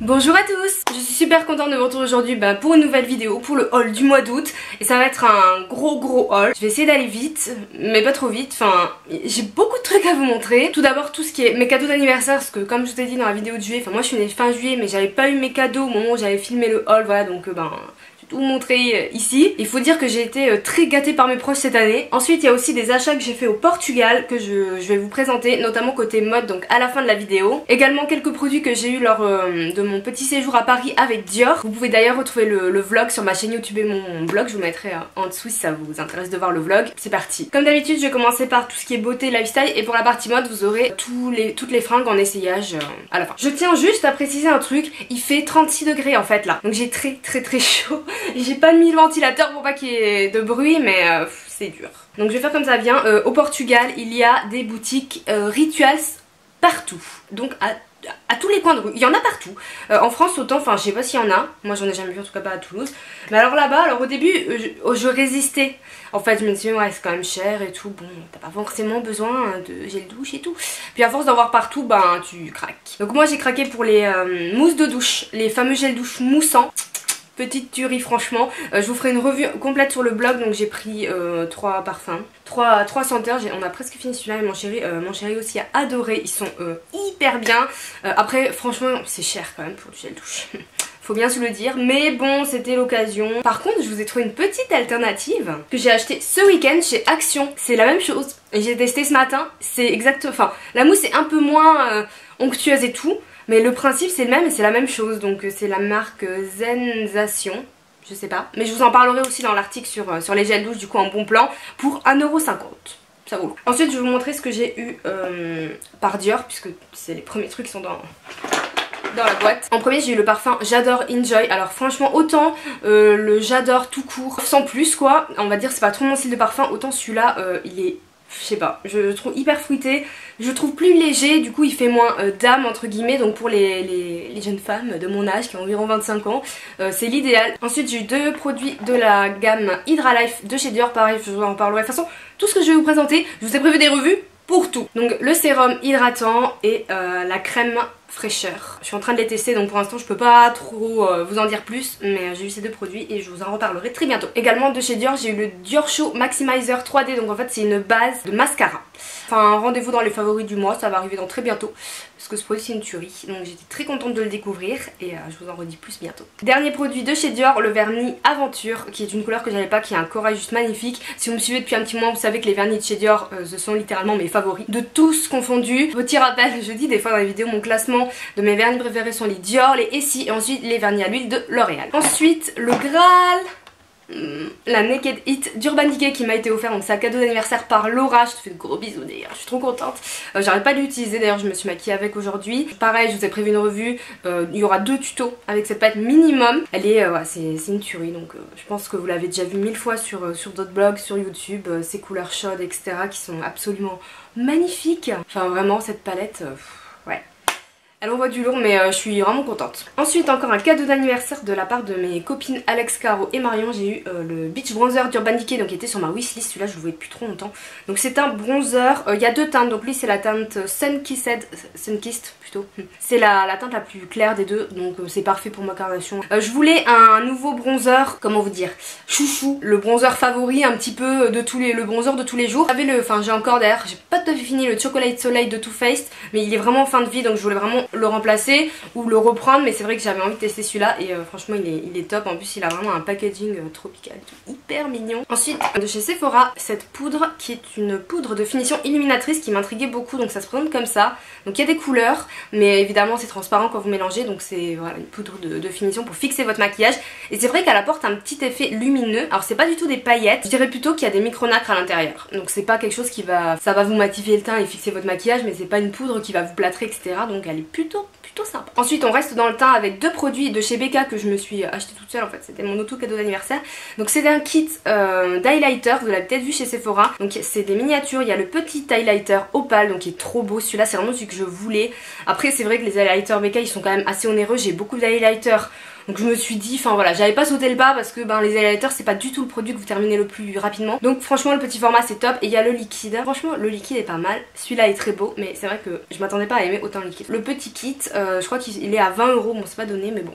Bonjour à tous, je suis super contente de vous retrouver aujourd'hui pour une nouvelle vidéo, pour le haul du mois d'août. Et ça va être un gros haul. Je vais essayer d'aller vite, mais pas trop vite, enfin j'ai beaucoup de trucs à vous montrer. Tout d'abord tout ce qui est mes cadeaux d'anniversaire, parce que comme je vous ai dit dans la vidéo de juillet, enfin moi je suis née fin juillet mais j'avais pas eu mes cadeaux au moment où j'avais filmé le haul, voilà, donc tout montrer ici. Il faut dire que j'ai été très gâtée par mes proches cette année. Ensuite il y a aussi des achats que j'ai fait au Portugal que je vais vous présenter, notamment côté mode, donc à la fin de la vidéo. Également quelques produits que j'ai eu lors de mon petit séjour à Paris avec Dior. Vous pouvez d'ailleurs retrouver le vlog sur ma chaîne YouTube et mon blog, je vous mettrai en dessous si ça vous intéresse de voir le vlog. C'est parti. Comme d'habitude je vais commencer par tout ce qui est beauté, lifestyle, et pour la partie mode vous aurez toutes les fringues en essayage à la fin. Je tiens juste à préciser un truc, il fait 36 degrés en fait là, donc j'ai très chaud. J'ai pas mis le ventilateur pour pas qu'il y ait de bruit, mais c'est dur. Donc je vais faire comme ça vient. Au Portugal, il y a des boutiques Rituals partout. Donc à tous les coins de rue, il y en a partout. En France autant, enfin je sais pas s'il y en a. Moi j'en ai jamais vu, en tout cas pas à Toulouse. Mais alors là-bas, alors au début je résistais. En fait je me suis dit ouais c'est quand même cher et tout. Bon t'as pas forcément besoin de gel douche et tout. Puis à force d'en voir partout, tu craques. Donc moi j'ai craqué pour les mousses de douche. Les fameux gels douche moussants. Petite tuerie franchement. Je vous ferai une revue complète sur le blog. Donc j'ai pris 3 parfums, 3 senteurs. On a presque fini celui-là et mon chéri aussi a adoré. Ils sont hyper bien. Après franchement c'est cher quand même pour du gel douche. Faut bien se le dire, mais bon c'était l'occasion. Par contre je vous ai trouvé une petite alternative que j'ai acheté ce week-end chez Action. C'est la même chose et j'ai testé ce matin. C'est exactement, enfin la mousse est un peu moins onctueuse et tout, mais le principe c'est le même et c'est la même chose. Donc c'est la marque Zensation, je sais pas, mais je vous en parlerai aussi dans l'article sur les gels douche du coup en bon plan pour 1,50 €. Ça vaut. Ensuite je vais vous montrer ce que j'ai eu par Dior, puisque c'est les premiers trucs qui sont dans la boîte. En premier j'ai eu le parfum J'adore Enjoy. Alors franchement autant le J'adore tout court sans plus quoi, on va dire c'est pas trop mon style de parfum, autant celui-là il est, je sais pas, je le trouve hyper fruité, je le trouve plus léger, du coup il fait moins dame entre guillemets, donc pour les jeunes femmes de mon âge qui ont environ 25 ans c'est l'idéal. Ensuite j'ai eu 2 produits de la gamme Hydra Life de chez Dior, pareil je vous en parlerai. De toute façon tout ce que je vais vous présenter, je vous ai prévu des revues pour tout. Donc le sérum hydratant et la crème fraîcheur. Je suis en train de les tester donc pour l'instant je peux pas trop vous en dire plus, mais j'ai eu ces 2 produits et je vous en reparlerai très bientôt. Également de chez Dior j'ai eu le Dior Show Maximizer 3D, donc en fait c'est une base de mascara. Enfin rendez-vous dans les favoris du mois, ça va arriver dans très bientôt parce que ce produit c'est une tuerie, donc j'étais très contente de le découvrir et je vous en redis plus bientôt. Dernier produit de chez Dior, le vernis Aventure, qui est une couleur que j'avais pas, qui est un corail juste magnifique. Si vous me suivez depuis un petit moment vous savez que les vernis de chez Dior ce sont littéralement mes favoris de tous confondus. Petit rappel, je dis des fois dans les vidéos mon classement de mes vernis préférés sont les Dior, les Essie et ensuite les vernis à l'huile de L'Oréal. Ensuite le Graal, la Naked Hit d'Urban Decay qui m'a été offert, donc c'est un cadeau d'anniversaire par Laura. Je te fais de gros bisous d'ailleurs, je suis trop contente. J'arrête pas de l'utiliser, d'ailleurs je me suis maquillée avec aujourd'hui. Pareil je vous ai prévu une revue, il y aura 2 tutos avec cette palette minimum. Elle est, ouais, c'est une tuerie, donc je pense que vous l'avez déjà vu 1000 fois sur d'autres blogs, sur YouTube, ces couleurs chaudes etc qui sont absolument magnifiques. Enfin vraiment cette palette, ouais. Elle envoie du lourd mais je suis vraiment contente. Ensuite encore un cadeau d'anniversaire de la part de mes copines Alex, Caro et Marion. J'ai eu le Beach Bronzer d'Urban Decay, donc qui était sur ma wishlist. Celui-là je le voyais depuis trop longtemps. Donc c'est un bronzer, il y a 2 teintes, donc lui c'est la teinte Sunkissed plutôt. C'est la teinte la plus claire des 2, donc c'est parfait pour ma carnation. Je voulais un nouveau bronzer, comment vous dire, chouchou, le bronzer favori un petit peu de le bronzer de tous les jours. J'ai encore d'ailleurs, j'ai pas tout à fait fini le Chocolate Soleil de Too Faced, mais il est vraiment en fin de vie donc je voulais vraiment le remplacer ou le reprendre, mais c'est vrai que j'avais envie de tester celui-là et franchement il est top. En plus il a vraiment un packaging tropical hyper mignon. Ensuite de chez Sephora, cette poudre qui est une poudre de finition illuminatrice qui m'intriguait beaucoup, donc ça se présente comme ça. Donc il y a des couleurs mais évidemment c'est transparent quand vous mélangez, donc c'est voilà, une poudre de finition pour fixer votre maquillage. Et c'est vrai qu'elle apporte un petit effet lumineux. Alors c'est pas du tout des paillettes, je dirais plutôt qu'il y a des micronacres à l'intérieur, donc c'est pas quelque chose qui va, ça va vous matifier le teint et fixer votre maquillage, mais c'est pas une poudre qui va vous plâtrer etc, donc elle est plutôt sympa. Ensuite on reste dans le teint avec 2 produits de chez Becca que je me suis acheté toute seule, en fait c'était mon auto cadeau d'anniversaire. Donc c'est un kit d'highlighter, vous l'avez peut-être vu chez Sephora, donc c'est des miniatures. Il y a le petit highlighter opale donc qui est trop beau, celui-là c'est vraiment celui que je voulais. Après c'est vrai que les highlighters Becca ils sont quand même assez onéreux, j'ai beaucoup d'highlighters Donc je me suis dit, enfin voilà, j'avais pas sauté le pas parce que ben les highlighters c'est pas du tout le produit que vous terminez le plus rapidement. Donc franchement le petit format c'est top. Et il y a le liquide, franchement le liquide est pas mal. Celui-là est très beau, mais c'est vrai que je m'attendais pas à aimer autant le liquide. Le petit kit, je crois qu'il est à 20 €, bon c'est pas donné mais bon.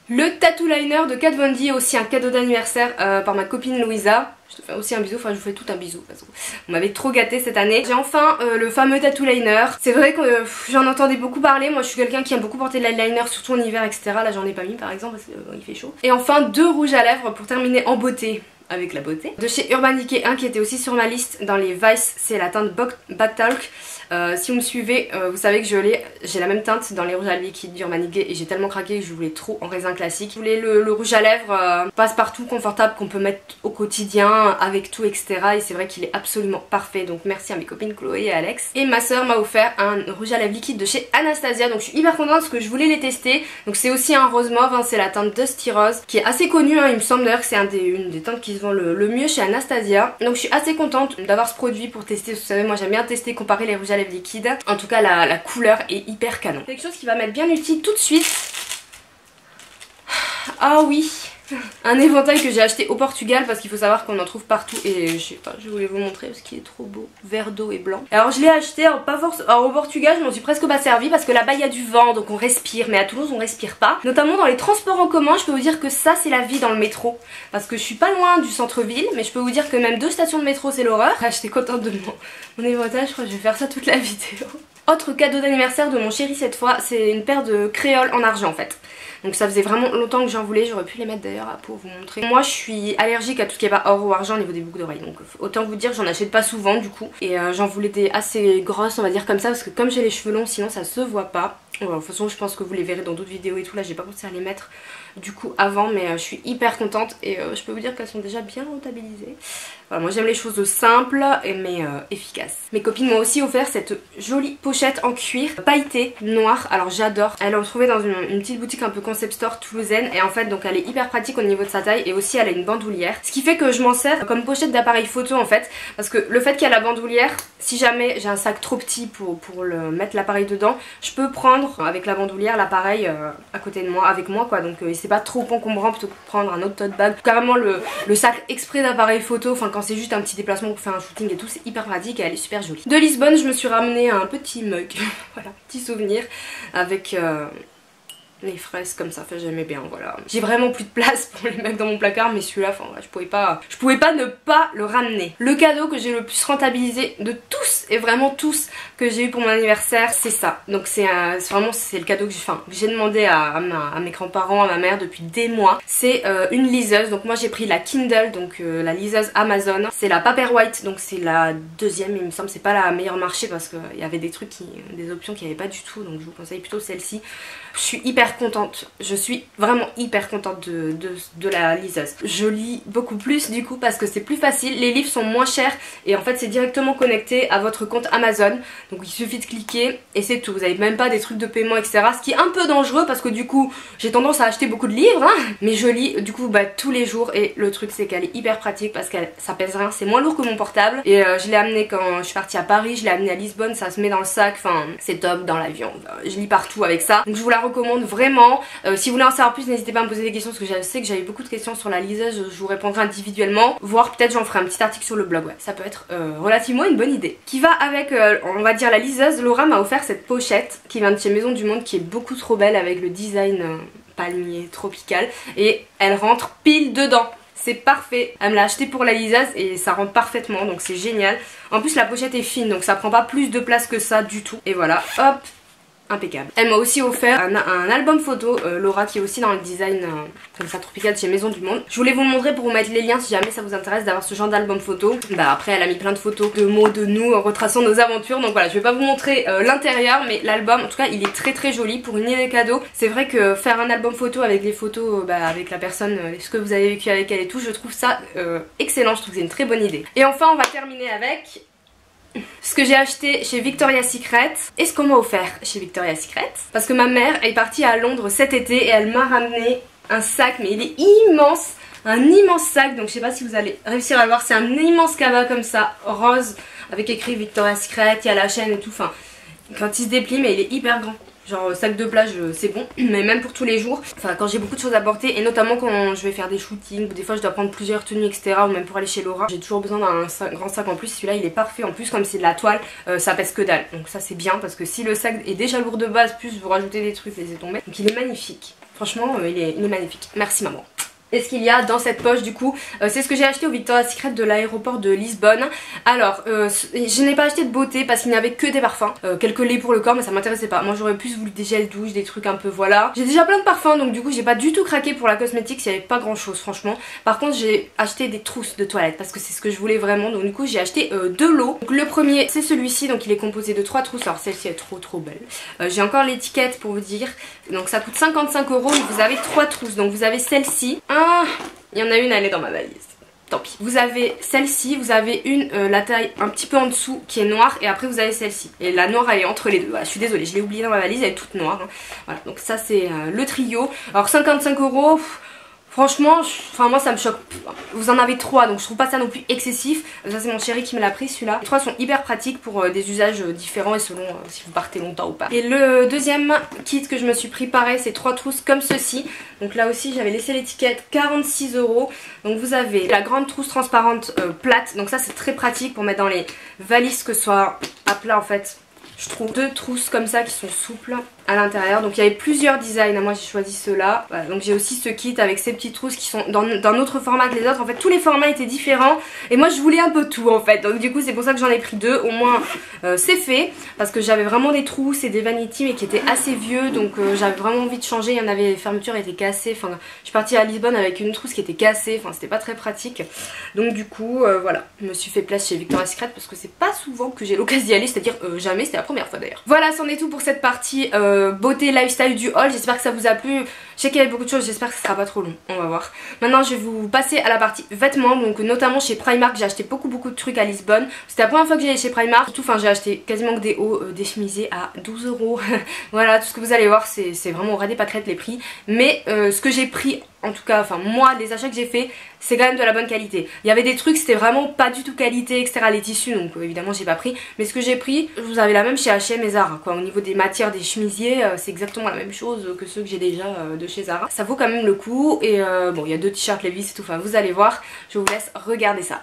Le tattoo liner de Kat Von D est aussi un cadeau d'anniversaire par ma copine Louisa. Je te fais aussi un bisou, enfin je vous fais tout un bisou parce que vous m'avez trop gâté cette année. J'ai enfin le fameux tattoo liner. C'est vrai que j'en entendais beaucoup parler. Moi je suis quelqu'un qui aime beaucoup porter de l'eyeliner, surtout en hiver etc. Là j'en ai pas mis par exemple parce qu'il fait chaud. Et enfin 2 rouges à lèvres pour terminer en beauté. Avec la beauté. De chez Urban Decay, un qui était aussi sur ma liste dans les Vice, c'est la teinte Bad Talk. Si vous me suivez, vous savez que j'ai la même teinte dans les rouges à lèvres liquides d'Urban Decay et j'ai tellement craqué que je voulais trop en raisin classique. Je voulais le rouge à lèvres passe-partout, confortable, qu'on peut mettre au quotidien avec tout etc. Et c'est vrai qu'il est absolument parfait, donc merci à mes copines Chloé et Alex. Et ma soeur m'a offert un rouge à lèvres liquide de chez Anastasia, donc je suis hyper contente parce que je voulais les tester. Donc c'est aussi un rose mauve, hein, c'est la teinte Dusty Rose qui est assez connue, hein, il me semble d'ailleurs que c'est une des teintes qui se vend le mieux chez Anastasia. Donc je suis assez contente d'avoir ce produit pour tester. Vous savez moi j'aime bien tester, comparer les rouges à lèvres liquides. En tout cas la couleur est hyper canon. Quelque chose qui va m'être bien utile tout de suite. Ah oui, un éventail que j'ai acheté au Portugal parce qu'il faut savoir qu'on en trouve partout et je sais pas, je voulais vous montrer parce qu'il est trop beau, vert d'eau et blanc. Alors je l'ai acheté, alors au Portugal je m'en suis presque pas servi parce que là-bas il y a du vent donc on respire, mais à Toulouse on respire pas. Notamment dans les transports en commun, je peux vous dire que ça c'est la vie dans le métro parce que je suis pas loin du centre-ville, mais je peux vous dire que même 2 stations de métro c'est l'horreur. Ah, j'étais contente de mon éventail, je crois que je vais faire ça toute la vidéo. Autre cadeau d'anniversaire de mon chéri cette fois, c'est une paire de créoles en argent en fait. Donc ça faisait vraiment longtemps que j'en voulais, j'aurais pu les mettre d'ailleurs pour vous montrer. Moi je suis allergique à tout ce qui est pas or ou argent au niveau des boucles d'oreilles, donc autant vous dire j'en achète pas souvent du coup. Et j'en voulais des assez grosses on va dire comme ça parce que comme j'ai les cheveux longs sinon ça se voit pas. De toute façon je pense que vous les verrez dans d'autres vidéos et tout, là j'ai pas pensé à les mettre du coup avant, mais je suis hyper contente et je peux vous dire qu'elles sont déjà bien rentabilisées. Voilà, moi j'aime les choses simples mais efficaces. Mes copines m'ont aussi offert cette jolie pochette en cuir pailletée noire, alors j'adore. Elle l'a retrouvée dans une petite boutique un peu concept store toulousaine et en fait donc elle est hyper pratique au niveau de sa taille et aussi elle a une bandoulière. Ce qui fait que je m'en sers comme pochette d'appareil photo en fait, parce que le fait qu'il y a la bandoulière, si jamais j'ai un sac trop petit pour mettre l'appareil dedans, je peux prendre avec la bandoulière l'appareil à côté de moi, avec moi quoi, donc c'est pas trop encombrant plutôt que de prendre un autre tote bag. Carrément le sac exprès d'appareil photo, enfin quand c'est juste un petit déplacement pour faire un shooting et tout, c'est hyper pratique et elle est super jolie. De Lisbonne je me suis ramené un petit mug, voilà, petit souvenir avec les fraises comme ça, enfin j'aimais bien, voilà. J'ai vraiment plus de place pour les mettre dans mon placard, mais celui-là, enfin je pouvais pas ne pas le ramener. Le cadeau que j'ai le plus rentabilisé de tous, et vraiment tous, que j'ai eu pour mon anniversaire, c'est ça. Donc c'est vraiment c'est le cadeau que j'ai demandé à mes grands-parents, à ma mère depuis des mois. C'est une liseuse, donc moi j'ai pris la Kindle, donc la liseuse Amazon. C'est la Paperwhite, donc c'est la deuxième, il me semble, c'est pas la meilleure marché parce qu'il y avait des trucs, des options qu'il n'y avait pas du tout, donc je vous conseille plutôt celle-ci. Je suis hyper contente, je suis vraiment hyper contente de la liseuse. Je lis beaucoup plus du coup parce que c'est plus facile, les livres sont moins chers et en fait c'est directement connecté à votre compte Amazon. Donc il suffit de cliquer et c'est tout, vous n'avez même pas des trucs de paiement etc. Ce qui est un peu dangereux parce que du coup j'ai tendance à acheter beaucoup de livres hein, mais je lis du coup tous les jours et le truc c'est qu'elle est hyper pratique parce que ça pèse rien, c'est moins lourd que mon portable. Et je l'ai amené quand je suis partie à Paris, je l'ai amené à Lisbonne, ça se met dans le sac, enfin c'est top dans l'avion, je lis partout avec ça. Donc je vous la recommande vraiment. Si vous voulez en savoir plus n'hésitez pas à me poser des questions parce que je sais que j'avais beaucoup de questions sur la liseuse, je vous répondrai individuellement, voire peut-être j'en ferai un petit article sur le blog, ouais ça peut être relativement une bonne idée. Qui va avec on va dire la liseuse, Laura m'a offert cette pochette qui vient de chez Maison du Monde qui est beaucoup trop belle avec le design palmier tropical et elle rentre pile dedans. C'est parfait, elle me l'a acheté pour la liseuse et ça rentre parfaitement donc c'est génial. En plus la pochette est fine donc ça prend pas plus de place que ça du tout. Et voilà, hop, impeccable. Elle m'a aussi offert un album photo, Laura qui est aussi dans le design comme ça tropical chez Maison du Monde. Je voulais vous le montrer pour vous mettre les liens si jamais ça vous intéresse d'avoir ce genre d'album photo. Bah après elle a mis plein de photos de mots de nous retraçant nos aventures donc voilà je vais pas vous montrer l'intérieur mais l'album en tout cas il est très très joli pour une idée cadeau. C'est vrai que faire un album photo avec les photos avec la personne, ce que vous avez vécu avec elle et tout, je trouve ça excellent, je trouve que c'est une très bonne idée. Et enfin on va terminer avec ce que j'ai acheté chez Victoria's Secret et ce qu'on m'a offert chez Victoria's Secret parce que ma mère est partie à Londres cet été et elle m'a ramené un sac mais il est immense, un immense sac, donc je sais pas si vous allez réussir à le voir, c'est un immense cabas comme ça rose avec écrit Victoria's Secret, il y a la chaîne et tout, enfin quand il se déplie mais il est hyper grand. Genre sac de plage c'est bon, mais même pour tous les jours, enfin quand j'ai beaucoup de choses à porter, et notamment quand je vais faire des shootings ou des fois je dois prendre plusieurs tenues etc, ou même pour aller chez Laura, j'ai toujours besoin d'un grand sac en plus. Celui-là il est parfait, en plus comme c'est de la toile ça pèse que dalle, donc ça c'est bien, parce que si le sac est déjà lourd de base, plus vous rajoutez des trucs, laissez tomber. Donc il est magnifique, franchement il est magnifique, merci maman. Et ce qu'il y a dans cette poche du coup, c'est ce que j'ai acheté au Victoria's Secret de l'aéroport de Lisbonne. Alors je n'ai pas acheté de beauté parce qu'il n'y avait que des parfums, quelques laits pour le corps, mais ça m'intéressait pas. Moi j'aurais plus voulu des gels douche, des trucs un peu voilà. J'ai déjà plein de parfums, donc du coup j'ai pas du tout craqué pour la cosmétique, il n'y avait pas grand chose franchement. Par contre j'ai acheté des trousses de toilette parce que c'est ce que je voulais vraiment, donc du coup j'ai acheté de l'eau. Donc le premier c'est celui-ci, donc il est composé de 3 trousses, alors celle-ci est trop belle. J'ai encore l'étiquette pour vous dire, donc ça coûte 55 € et vous avez 3 trousses, donc vous avez celle-ci. Ah, il y en a une, elle est dans ma valise. Tant pis. Vous avez celle-ci, vous avez une, la taille un petit peu en dessous qui est noire, et après vous avez celle-ci. Et la noire elle est entre les deux. Voilà, je suis désolée, je l'ai oubliée dans ma valise, elle est toute noire. Hein. Voilà, donc ça c'est le trio. Alors 55 €. Franchement, enfin moi ça me choque. Vous en avez 3, donc je trouve pas ça non plus excessif. Ça c'est mon chéri qui me l'a pris celui-là. Les 3 sont hyper pratiques pour des usages différents et selon si vous partez longtemps ou pas. Et le deuxième kit que je me suis pris pareil, c'est 3 trousses comme ceci. Donc là aussi j'avais laissé l'étiquette 46 €. Donc vous avez la grande trousse transparente plate. Donc ça c'est très pratique pour mettre dans les valises, que ce soit à plat en fait. Je trouve 2 trousses comme ça qui sont souples à l'intérieur. Donc il y avait plusieurs designs, moi j'ai choisi ceux-là. Voilà, donc j'ai aussi ce kit avec ces petites trousses qui sont d'un autre format que les autres. En fait tous les formats étaient différents et moi je voulais un peu tout en fait. Donc du coup c'est pour ça que j'en ai pris 2. Au moins c'est fait, parce que j'avais vraiment des trousses et des vanity mais qui étaient assez vieux. Donc j'avais vraiment envie de changer. Il y en avait, les fermetures étaient cassées. Enfin je suis partie à Lisbonne avec une trousse qui était cassée. Enfin c'était pas très pratique. Donc du coup voilà, je me suis fait place chez Victoria's Secret parce que c'est pas souvent que j'ai l'occasion d'y aller. C'est-à-dire jamais, c'était la première fois d'ailleurs. Voilà, c'en est tout pour cette partie beauté lifestyle du haul. J'espère que ça vous a plu. Je sais qu'il y avait beaucoup de choses, j'espère que ce sera pas trop long, on va voir. Maintenant je vais vous passer à la partie vêtements. Donc notamment chez Primark, j'ai acheté beaucoup de trucs à Lisbonne. C'était la première fois que j'allais chez Primark. Surtout, enfin j'ai acheté quasiment que des hauts, des chemisés à 12 €. Voilà, tout ce que vous allez voir, c'est vraiment ras des pâquerettes les prix. Mais ce que j'ai pris, en tout cas, enfin moi les achats que j'ai fait, c'est quand même de la bonne qualité. Il y avait des trucs, c'était vraiment pas du tout qualité, etc. les tissus, donc évidemment j'ai pas pris. Mais ce que j'ai pris, vous avez la même chez H&M et Zara quoi. Au niveau des matières, des chemisiers, c'est exactement la même chose que ceux que j'ai déjà de chez Zara. Ça vaut quand même le coup. Et bon, il y a 2 t-shirts Levi's et tout, enfin vous allez voir. Je vous laisse regarder ça.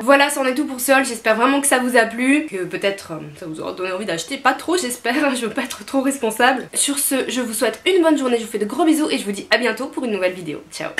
Voilà, c'en est tout pour ce haul, j'espère vraiment que ça vous a plu, que peut-être ça vous aura donné envie d'acheter, pas trop j'espère, je veux pas être trop responsable. Sur ce, je vous souhaite une bonne journée, je vous fais de gros bisous et je vous dis à bientôt pour une nouvelle vidéo. Ciao.